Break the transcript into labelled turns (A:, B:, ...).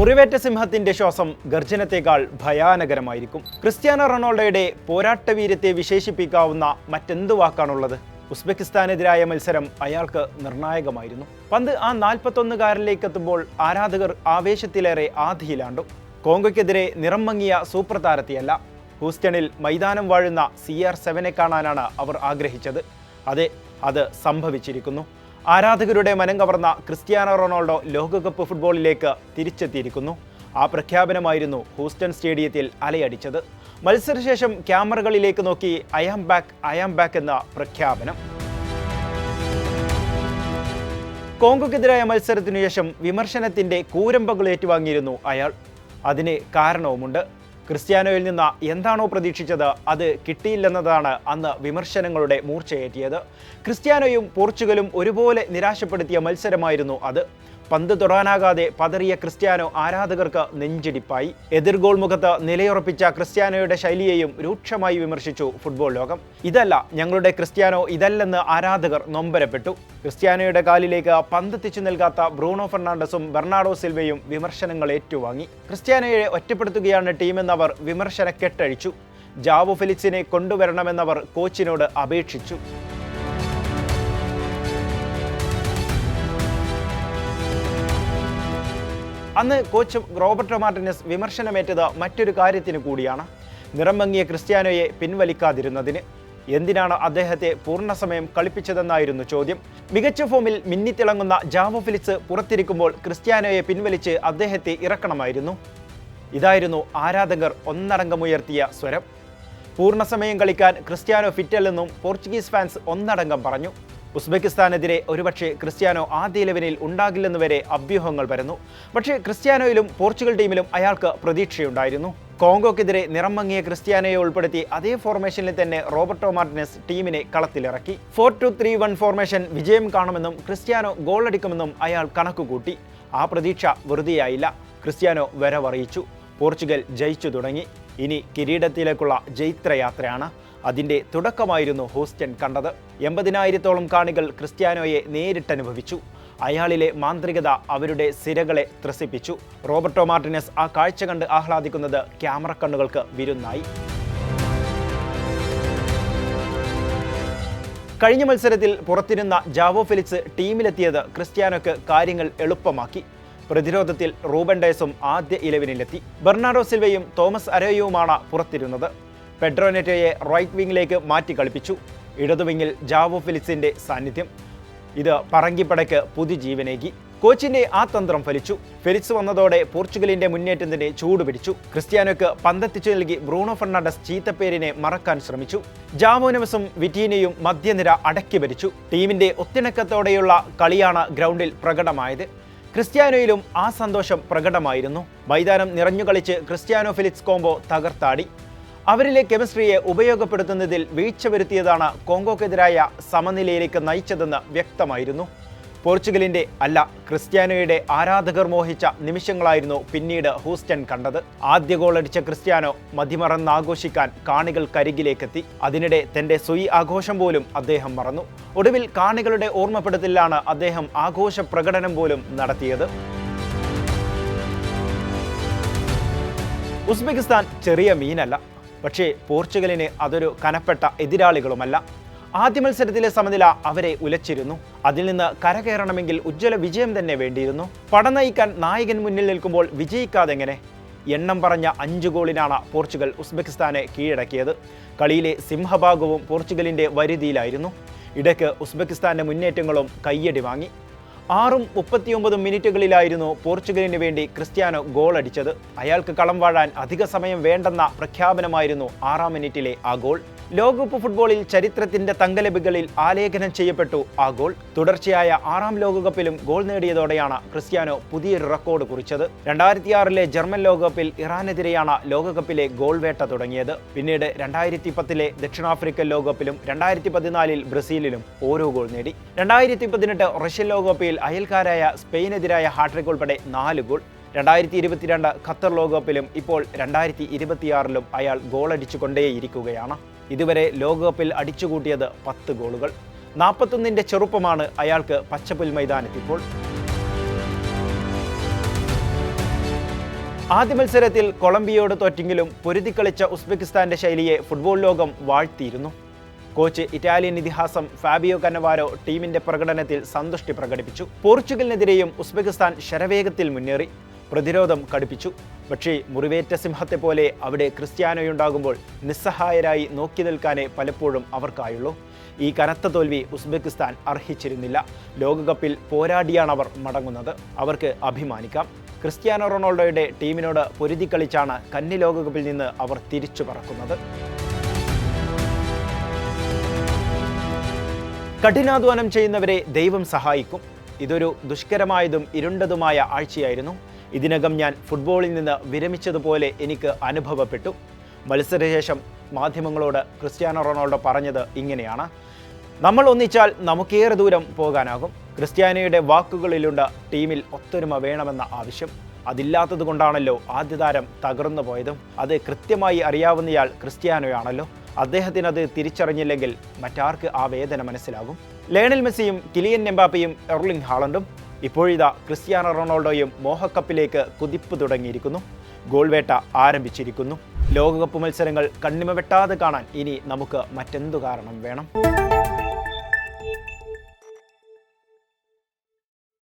A: മുറിവേറ്റ സിംഹത്തിന്റെ ശ്വാസം ഗർജനത്തേക്കാൾ ഭയാനകരമായിരിക്കും. ക്രിസ്ത്യാനോ റൊണാൾഡോയുടെ പോരാട്ടവീര്യത്തെ വിശേഷിപ്പിക്കാവുന്ന മറ്റെന്തു വാക്കാണുള്ളത്? ഉസ്ബെക്കിസ്ഥാനെതിരായ മത്സരം അയാൾക്ക് നിർണായകമായിരുന്നു. പന്ത് ആ 41-കാരനിലേക്ക് എത്തുമ്പോൾ ആരാധകർ ആവേശത്തിലേറെ ആധിയിലാണ്ടു. കോങ്കോയ്ക്കെതിരെ നിറം മങ്ങിയ സൂപ്പർ താരത്തെയല്ല, ഹൂസ്റ്റണിൽ മൈതാനം വാഴുന്ന CR7 കാണാനാണ് അവർ ആഗ്രഹിച്ചത്. അതെ, അത് സംഭവിച്ചിരിക്കുന്നു. ആരാധകരുടെ മനം കവർന്ന ക്രിസ്ത്യാനോ റൊണാൾഡോ ലോകകപ്പ് ഫുട്ബോളിലേക്ക് തിരിച്ചെത്തിയിരിക്കുന്നു. ആ പ്രഖ്യാപനമായിരുന്നു ഹൂസ്റ്റൺ സ്റ്റേഡിയത്തിൽ അലയടിച്ചത്. മത്സരശേഷം ക്യാമറകളിലേക്ക് നോക്കി ഐ ആം ബാക്ക് എന്ന പ്രഖ്യാപനം. കോങ്കോയ്ക്കെതിരായ മത്സരത്തിനു ശേഷം വിമർശനത്തിന്റെ കൂരമ്പകൾ ഏറ്റുവാങ്ങിയിരുന്നു അയാൾ. അതിന് കാരണവുമുണ്ട്. ക്രിസ്ത്യാനോയിൽ നിന്ന് എന്താണോ പ്രതീക്ഷിച്ചത് അത് കിട്ടിയില്ലെന്നതാണ് അന്ന് വിമർശനങ്ങളുടെ മൂർച്ചയേറ്റിയത്. ക്രിസ്ത്യാനോയും പോർച്ചുഗലും ഒരുപോലെ നിരാശപ്പെടുത്തിയ മത്സരമായിരുന്നു അത്. പന്ത് തൊടാനാകാതെ പതറിയ ക്രിസ്ത്യാനോ ആരാധകർക്ക് നെഞ്ചിടിപ്പായി. എതിർ ഗോൾ മുഖത്ത് നിലയുറപ്പിച്ച ക്രിസ്ത്യാനോയുടെ ശൈലിയെയും രൂക്ഷമായി വിമർശിച്ചു ഫുട്ബോൾ ലോകം. ഇതല്ല ഞങ്ങളുടെ ക്രിസ്ത്യാനോ, ഇതല്ലെന്ന് ആരാധകർ നൊമ്പരപ്പെട്ടു. ക്രിസ്ത്യാനോയുടെ കാലിലേക്ക് പന്തെത്തിച്ചു നൽകാത്ത ബ്രൂണോ ഫെർണാണ്ടസും ബെർണാഡോ സിൽവയും വിമർശനങ്ങൾ ഏറ്റുവാങ്ങി. ക്രിസ്ത്യാനോയെ ഒറ്റപ്പെടുത്തുകയാണ് ടീമെന്നവർ വിമർശന കെട്ടഴിച്ചു. ജാവോ ഫെലിക്സിനെ കൊണ്ടുവരണമെന്നവർ കോച്ചിനോട് അപേക്ഷിച്ചു. അന്ന് കോച്ച് റോബർട്ടോ മാർട്ടിനസ് വിമർശനമേറ്റത് മറ്റൊരു കാര്യത്തിന് കൂടിയാണ്. നിറം മങ്ങിയ ക്രിസ്ത്യാനോയെ പിൻവലിക്കാതിരുന്നതിന്. എന്തിനാണ് അദ്ദേഹത്തെ പൂർണ്ണസമയം കളിപ്പിച്ചതെന്നായിരുന്നു ചോദ്യം. മികച്ച ഫോമിൽ മിന്നിത്തിളങ്ങുന്ന ജാവോ ഫെലിക്സ് പുറത്തിരിക്കുമ്പോൾ ക്രിസ്ത്യാനോയെ പിൻവലിച്ച് അദ്ദേഹത്തെ ഇറക്കണമായിരുന്നു. ഇതായിരുന്നു ആരാധകർ ഒന്നടങ്കമുയർത്തിയ സ്വരം. പൂർണ്ണസമയം കളിക്കാൻ ക്രിസ്ത്യാനോ ഫിറ്റല്ലെന്നും പോർച്ചുഗീസ് ഫാൻസ് ഒന്നടങ്കം പറഞ്ഞു. ഉസ്ബെക്കിസ്ഥാനെതിരെ ഒരുപക്ഷെ ക്രിസ്ത്യാനോ ആദ്യ 11-ൽ ഉണ്ടാകില്ലെന്ന് വരെ അഭ്യൂഹങ്ങൾ പരന്നു. പക്ഷേ ക്രിസ്ത്യാനോയിലും പോർച്ചുഗൽ ടീമിലും അയാൾക്ക് പ്രതീക്ഷയുണ്ടായിരുന്നു. കോങ്കോയ്ക്കെതിരെ നിറം മങ്ങിയ ക്രിസ്ത്യാനോയെ ഉൾപ്പെടുത്തി അതേ ഫോർമേഷനിൽ തന്നെ റോബർട്ടോ മാർട്ടിനസ് ടീമിനെ കളത്തിലിറക്കി. 4-2-3-1 ഫോർമേഷൻ വിജയം കാണുമെന്നും ക്രിസ്ത്യാനോ ഗോളടിക്കുമെന്നും അയാൾ കണക്കുകൂട്ടി. ആ പ്രതീക്ഷ വെറുതെയായില്ല. ക്രിസ്ത്യാനോ വരവറിയിച്ചു. പോർച്ചുഗൽ ജയിച്ചു തുടങ്ങി. ഇനി കിരീടത്തിലേക്കുള്ള ജൈത്രയാത്രയാണ്. അതിൻ്റെ തുടക്കമായിരുന്നു ഹൂസ്റ്റൺ കണ്ടത്. 80,000-ഓളം കാണികൾ ക്രിസ്ത്യാനോയെ നേരിട്ടനുഭവിച്ചു. അയാളിലെ മാന്ത്രികത അവരുടെ സിരകളെ ത്രസിപ്പിച്ചു. റോബർട്ടോ മാർട്ടിനസ് ആ കാഴ്ച കണ്ട് ആഹ്ലാദിക്കുന്നത് ക്യാമറ കണ്ണുകൾക്ക് വിരുന്നായി. കഴിഞ്ഞ മത്സരത്തിൽ പുറത്തിരുന്ന ജാവോ ഫെലിക്സ് ടീമിലെത്തിയത് ക്രിസ്ത്യാനോയ്ക്ക് കാര്യങ്ങൾ എളുപ്പമാക്കി. പ്രതിരോധത്തിൽ റൂബൻ ഡയസും ആദ്യ 11-ലെത്തി. ബെർണാഡോ സിൽവയും തോമസ് അരോയുവുമാണ് പുറത്തിരുന്നത്. പെഡ്രോ നെറ്റോയെ റൈറ്റ് വിങ്ങിലേക്ക് മാറ്റി കളിപ്പിച്ചു. ഇടതുവിങ്ങിൽ ജാവോ ഫെലിക്സിന്റെ സാന്നിധ്യം ഇത് പറങ്കിപ്പടയ്ക്ക് പുതുജീവനേകി. കോച്ചിന്റെ ആ തന്ത്രം ഫലിച്ചു. ഫെലിക്സ് വന്നതോടെ പോർച്ചുഗലിന്റെ മുന്നേറ്റത്തിന് ചൂടുപിടിച്ചു. ക്രിസ്ത്യാനോയ്ക്ക് പന്തെത്തിച്ചു നൽകി ബ്രൂണോ ഫെർണാണ്ടസ് ചീത്തപ്പേരിനെ മറക്കാൻ ശ്രമിച്ചു. ജാവോ നെവസും വിറ്റീനയും മധ്യനിര അടക്കി ഭരിച്ചു. ടീമിന്റെ ഒത്തിണക്കത്തോടെയുള്ള കളിയാണ് ഗ്രൗണ്ടിൽ പ്രകടമായത്. ക്രിസ്ത്യാനോയിലും ആ സന്തോഷം പ്രകടമായിരുന്നു. മൈതാനം നിറഞ്ഞു കളിച്ച് ക്രിസ്ത്യാനോ ഫെലിക്സ് കോംബോ തകർത്താടി. അവരിലെ കെമിസ്ട്രിയെ ഉപയോഗപ്പെടുത്തുന്നതിൽ വീഴ്ച വരുത്തിയതാണ് കോങ്കോയ്ക്കെതിരായ സമനിലയിലേക്ക് നയിച്ചതെന്ന് വ്യക്തമായിരുന്നു. പോർച്ചുഗലിന്റെ അല്ല, ക്രിസ്ത്യാനോയുടെ ആരാധകർ മോഹിച്ച നിമിഷങ്ങളായിരുന്നു പിന്നീട് ഹൂസ്റ്റൺ കണ്ടത്. ആദ്യ ഗോളടിച്ച ക്രിസ്ത്യാനോ മതിമറന്നാഘോഷിക്കാൻ കാണികൾക്കരികിലേക്കെത്തി. അതിനിടെ തന്റെ സുയി ആഘോഷം പോലും അദ്ദേഹം മറന്നു. ഒടുവിൽ കാണികളുടെ ഓർമ്മപ്പെടുത്തലിലാണ് അദ്ദേഹം ആഘോഷ പ്രകടനം പോലും നടത്തിയത്. ഉസ്ബെക്കിസ്ഥാൻ ചെറിയ മീനല്ല. പക്ഷേ പോർച്ചുഗലിന് അതൊരു കനപ്പെട്ട എതിരാളികളുമല്ല. ആദ്യ മത്സരത്തിലെ സമനില അവരെ ഉലച്ചിരുന്നു. അതിൽ നിന്ന് കരകയറണമെങ്കിൽ ഉജ്ജ്വല വിജയം തന്നെ വേണ്ടിയിരുന്നു. പട നയിക്കാൻ നായകൻ മുന്നിൽ നിൽക്കുമ്പോൾ വിജയിക്കാതെങ്ങനെ? എണ്ണം പറഞ്ഞ 5 ഗോളിനാണ് പോർച്ചുഗൽ ഉസ്ബെക്കിസ്ഥാനെ കീഴടക്കിയത്. കളിയിലെ സിംഹഭാഗവും പോർച്ചുഗലിന്റെ വരുതിയിലായിരുന്നു. ഇടയ്ക്ക് ഉസ്ബെക്കിസ്ഥാന്റെ മുന്നേറ്റങ്ങളും കയ്യടി വാങ്ങി. 6-39 മിനിറ്റുകളിലായിരുന്നു പോർച്ചുഗലിന് വേണ്ടി ക്രിസ്ത്യാനോ ഗോളടിച്ചത്. അയാൾക്ക് കളം വാഴാൻ അധിക സമയം വേണ്ടെന്ന പ്രഖ്യാപനമായിരുന്നു 6-ാം മിനിറ്റിലെ ആ ഗോൾ. ലോകകപ്പ് ഫുട്ബോളിൽ ചരിത്രത്തിന്റെ തങ്കലിപികളിൽ ആലേഖനം ചെയ്യപ്പെട്ടു ആ ഗോൾ. തുടർച്ചയായ 6-ാം ലോകകപ്പിലും ഗോൾ നേടിയതോടെയാണ് ക്രിസ്ത്യാനോ പുതിയൊരു റെക്കോർഡ് കുറിച്ചത്. 2006-ലെ ജർമ്മൻ ലോകകപ്പിൽ ഇറാനെതിരെയാണ് ലോകകപ്പിലെ ഗോൾ വേട്ട തുടങ്ങിയത്. പിന്നീട് 2010-ലെ ദക്ഷിണാഫ്രിക്കൻ ലോകകപ്പിലും 2014-ൽ ബ്രസീലിലും ഓരോ ഗോൾ നേടി. 2018 റഷ്യൻ ലോകകപ്പിൽ അയൽക്കാരായ സ്പെയിനെതിരായ ഹാട്രിക് ഉൾപ്പെടെ 4 ഗോൾ. 2022 ഖത്തർ ലോകകപ്പിലും ഇപ്പോൾ 2026-ലും അയാൾ ഗോളടിച്ചുകൊണ്ടേയിരിക്കുകയാണ്. ഇതുവരെ ലോകകപ്പിൽ അടിച്ചുകൂട്ടിയത് 10 ഗോളുകൾ. 41-ന്റെ ചെറുപ്പമാണ് അയാൾക്ക് പച്ചപ്പുൽ മൈതാനത്തിപ്പോൾ. ആദ്യ മത്സരത്തിൽ കൊളംബിയയോട് തോറ്റെങ്കിലും പൊരുതിക്കളിച്ച ഉസ്ബെക്കിസ്ഥാന്റെ ശൈലിയെ ഫുട്ബോൾ ലോകം വാഴ്ത്തിയിരുന്നു. കോച്ച് ഇറ്റാലിയൻ ഇതിഹാസം ഫാബിയോ കന്നവാരോ ടീമിന്റെ പ്രകടനത്തിൽ സന്തുഷ്ടി പ്രകടിപ്പിച്ചു. പോർച്ചുഗലിനെതിരെയും ഉസ്ബെക്കിസ്ഥാൻ ശരവേഗത്തിൽ മുന്നേറി പ്രതിരോധം കടുപ്പിച്ചു. പക്ഷേ മുറിവേറ്റ സിംഹത്തെ പോലെ അവിടെ ക്രിസ്ത്യാനോയുണ്ടാകുമ്പോൾ നിസ്സഹായരായി നോക്കി നിൽക്കാനേ പലപ്പോഴും അവർക്കായുള്ളൂ. ഈ കനത്ത തോൽവി ഉസ്ബെക്കിസ്ഥാൻ അർഹിച്ചിരുന്നില്ല. ലോകകപ്പിൽ പോരാടിയാണ് അവർ മടങ്ങുന്നത്. അവർക്ക് അഭിമാനിക്കാം. ക്രിസ്ത്യാനോ റൊണാൾഡോയുടെ ടീമിനോട് പൊരുതി കളിച്ചാണ് കന്നി ലോകകപ്പിൽ നിന്ന് അവർ തിരിച്ചു പറക്കുന്നത്. കഠിനാധ്വാനം ചെയ്യുന്നവരെ ദൈവം സഹായിക്കും. ഇതൊരു ദുഷ്കരമായതും ഇരുണ്ടതുമായ ആഴ്ചയായിരുന്നു. ഇതിനകം ഞാൻ ഫുട്ബോളിൽ നിന്ന് വിരമിച്ചതുപോലെ എനിക്ക് അനുഭവപ്പെട്ടു. മത്സരശേഷം മാധ്യമങ്ങളോട് ക്രിസ്ത്യാനോ റൊണാൾഡോ പറഞ്ഞത് ഇങ്ങനെയാണ്: നമ്മൾ ഒന്നിച്ചാൽ നമുക്കേറെ ദൂരം പോകാനാകും. ക്രിസ്ത്യാനോയുടെ വാക്കുകളിലുണ്ട് ടീമിൽ ഒത്തൊരുമ വേണമെന്ന ആവശ്യം. അതില്ലാത്തത് കൊണ്ടാണല്ലോ ആദ്യ താരം തകർന്നു പോയതും. അത് കൃത്യമായി അറിയാവുന്നയാൾ ക്രിസ്ത്യാനോയാണല്ലോ. അദ്ദേഹത്തിനത് തിരിച്ചറിഞ്ഞില്ലെങ്കിൽ മറ്റാർക്ക് ആ വേദന മനസ്സിലാകും? ലയണൽ മെസ്സിയും കിലിയൻ എംബാപ്പയും എർലിംഗ് ഹാലണ്ടും ഇപ്പോഴിതാ ക്രിസ്ത്യാനോ റൊണാൾഡോയും മോഹക്കപ്പിലേക്ക് കുതിപ്പ് തുടങ്ങിയിരിക്കുന്നു. ഗോൾ വേട്ട ആരംഭിച്ചിരിക്കുന്നു. ലോകകപ്പ് മത്സരങ്ങൾ കണ്ണിമ വെട്ടാതെ കാണാൻ ഇനി നമുക്ക് മറ്റെന്തു കാരണം വേണം?